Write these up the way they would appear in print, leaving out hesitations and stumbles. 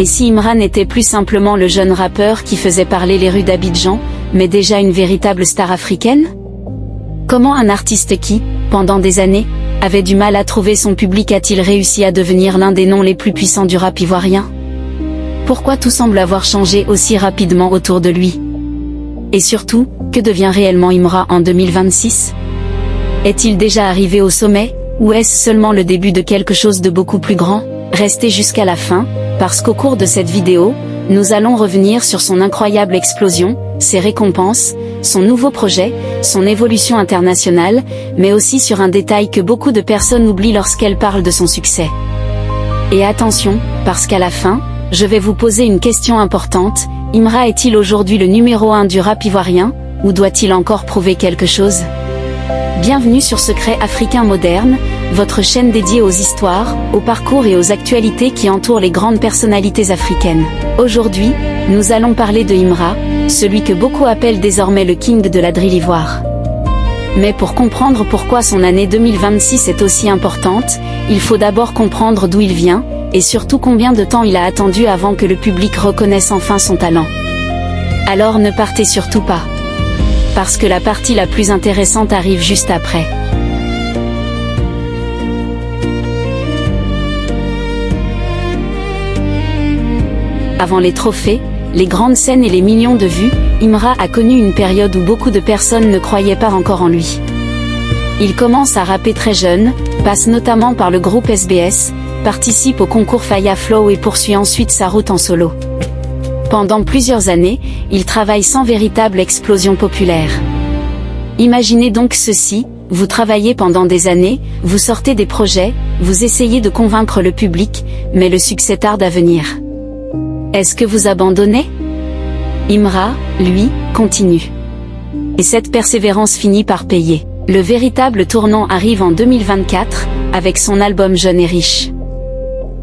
Et si Imra n'était plus simplement le jeune rappeur qui faisait parler les rues d'Abidjan, mais déjà une véritable star africaine? Comment un artiste qui, pendant des années, avait du mal à trouver son public a-t-il réussi à devenir l'un des noms les plus puissants du rap ivoirien? Pourquoi tout semble avoir changé aussi rapidement autour de lui? Et surtout, que devient réellement Imra en 2026? Est-il déjà arrivé au sommet, ou est-ce seulement le début de quelque chose de beaucoup plus grand? Restez jusqu'à la fin, parce qu'au cours de cette vidéo, nous allons revenir sur son incroyable explosion, ses récompenses, son nouveau projet, son évolution internationale, mais aussi sur un détail que beaucoup de personnes oublient lorsqu'elles parlent de son succès. Et attention, parce qu'à la fin, je vais vous poser une question importante, Imra est-il aujourd'hui le numéro 1 du rap ivoirien, ou doit-il encore prouver quelque chose? Bienvenue sur Secret Africain Moderne, votre chaîne dédiée aux histoires, aux parcours et aux actualités qui entourent les grandes personnalités africaines. Aujourd'hui, nous allons parler de Imra, celui que beaucoup appellent désormais le King de la drill ivoire. Mais pour comprendre pourquoi son année 2026 est aussi importante, il faut d'abord comprendre d'où il vient, et surtout combien de temps il a attendu avant que le public reconnaisse enfin son talent. Alors ne partez surtout pas. Parce que la partie la plus intéressante arrive juste après. Avant les trophées, les grandes scènes et les millions de vues, Imra a connu une période où beaucoup de personnes ne croyaient pas encore en lui. Il commence à rapper très jeune, passe notamment par le groupe SBS, participe au concours Faya Flow et poursuit ensuite sa route en solo. Pendant plusieurs années, il travaille sans véritable explosion populaire. Imaginez donc ceci, vous travaillez pendant des années, vous sortez des projets, vous essayez de convaincre le public, mais le succès tarde à venir. Est-ce que vous abandonnez? Imra, lui, continue. Et cette persévérance finit par payer. Le véritable tournant arrive en 2024, avec son album Jeune et Riche.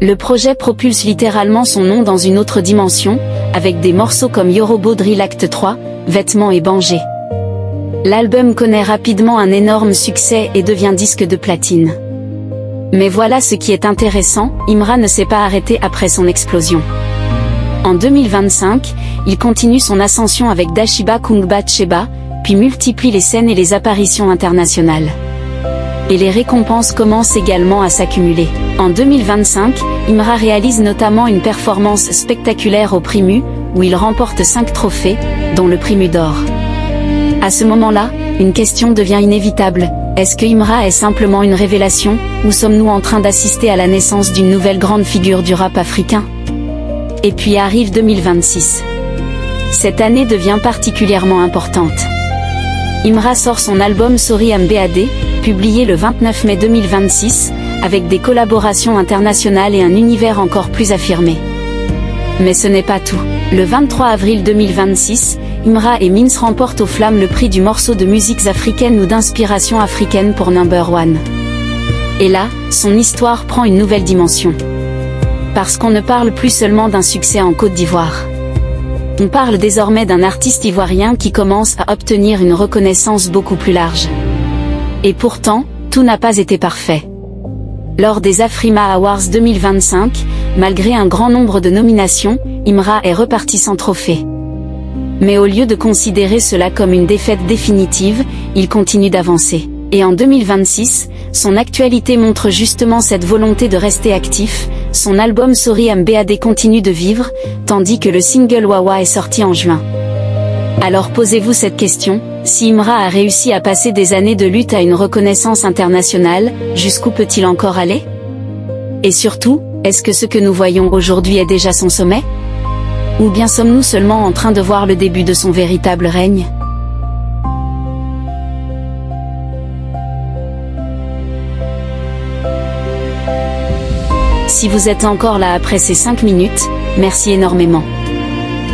Le projet propulse littéralement son nom dans une autre dimension, avec des morceaux comme Yorobo Drill Acte 3, Vêtements et Banger. L'album connaît rapidement un énorme succès et devient disque de platine. Mais voilà ce qui est intéressant, Imra ne s'est pas arrêté après son explosion. En 2025, il continue son ascension avec Dashiba Kungba Tcheba, puis multiplie les scènes et les apparitions internationales. Et les récompenses commencent également à s'accumuler. En 2025, Imra réalise notamment une performance spectaculaire au Primu, où il remporte 5 trophées, dont le Primu d'or. À ce moment-là, une question devient inévitable. Est-ce que Imra est simplement une révélation, ou sommes-nous en train d'assister à la naissance d'une nouvelle grande figure du rap africain? Et puis arrive 2026. Cette année devient particulièrement importante. Imra sort son album Sorry MBAD, publié le 29 mai 2026, avec des collaborations internationales et un univers encore plus affirmé. Mais ce n'est pas tout. Le 23 avril 2026, Imra et Mins remportent aux Flammes le prix du morceau de musiques africaines ou d'inspiration africaine pour Number One. Et là, son histoire prend une nouvelle dimension. Parce qu'on ne parle plus seulement d'un succès en Côte d'Ivoire. On parle désormais d'un artiste ivoirien qui commence à obtenir une reconnaissance beaucoup plus large. Et pourtant, tout n'a pas été parfait. Lors des Afrima Awards 2025, malgré un grand nombre de nominations, Imra est reparti sans trophée. Mais au lieu de considérer cela comme une défaite définitive, il continue d'avancer. Et en 2026, son actualité montre justement cette volonté de rester actif, son album Sorry MBAD continue de vivre, tandis que le single Wawa est sorti en juin. Alors posez-vous cette question, si Imra a réussi à passer des années de lutte à une reconnaissance internationale, jusqu'où peut-il encore aller? Et surtout, est-ce que ce que nous voyons aujourd'hui est déjà son sommet? Ou bien sommes-nous seulement en train de voir le début de son véritable règne? Si vous êtes encore là après ces 5 minutes, merci énormément.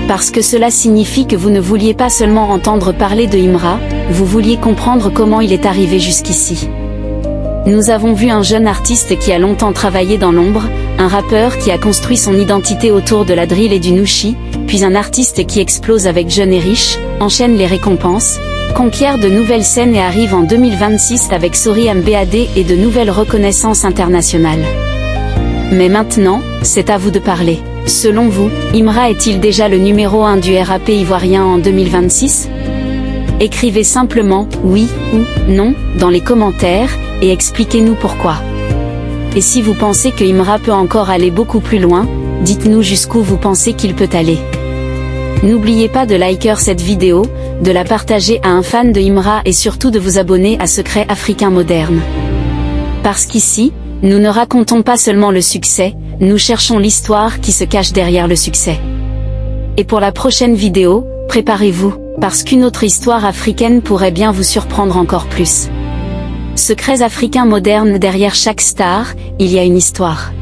Parce que cela signifie que vous ne vouliez pas seulement entendre parler de Imra, vous vouliez comprendre comment il est arrivé jusqu'ici. Nous avons vu un jeune artiste qui a longtemps travaillé dans l'ombre, un rappeur qui a construit son identité autour de la drill et du nushi, puis un artiste qui explose avec Jeune et Riche, enchaîne les récompenses, conquiert de nouvelles scènes et arrive en 2026 avec Sorry MBAD et de nouvelles reconnaissances internationales. Mais maintenant, c'est à vous de parler. Selon vous, Imra est-il déjà le numéro 1 du rap ivoirien en 2026? Écrivez simplement « oui » ou « non » dans les commentaires, et expliquez-nous pourquoi. Et si vous pensez que Imra peut encore aller beaucoup plus loin, dites-nous jusqu'où vous pensez qu'il peut aller. N'oubliez pas de liker cette vidéo, de la partager à un fan de Imra et surtout de vous abonner à Secret Africain Moderne. Parce qu'ici, nous ne racontons pas seulement le succès, nous cherchons l'histoire qui se cache derrière le succès. Et pour la prochaine vidéo, préparez-vous, parce qu'une autre histoire africaine pourrait bien vous surprendre encore plus. Secrets africains modernes, derrière chaque star, il y a une histoire.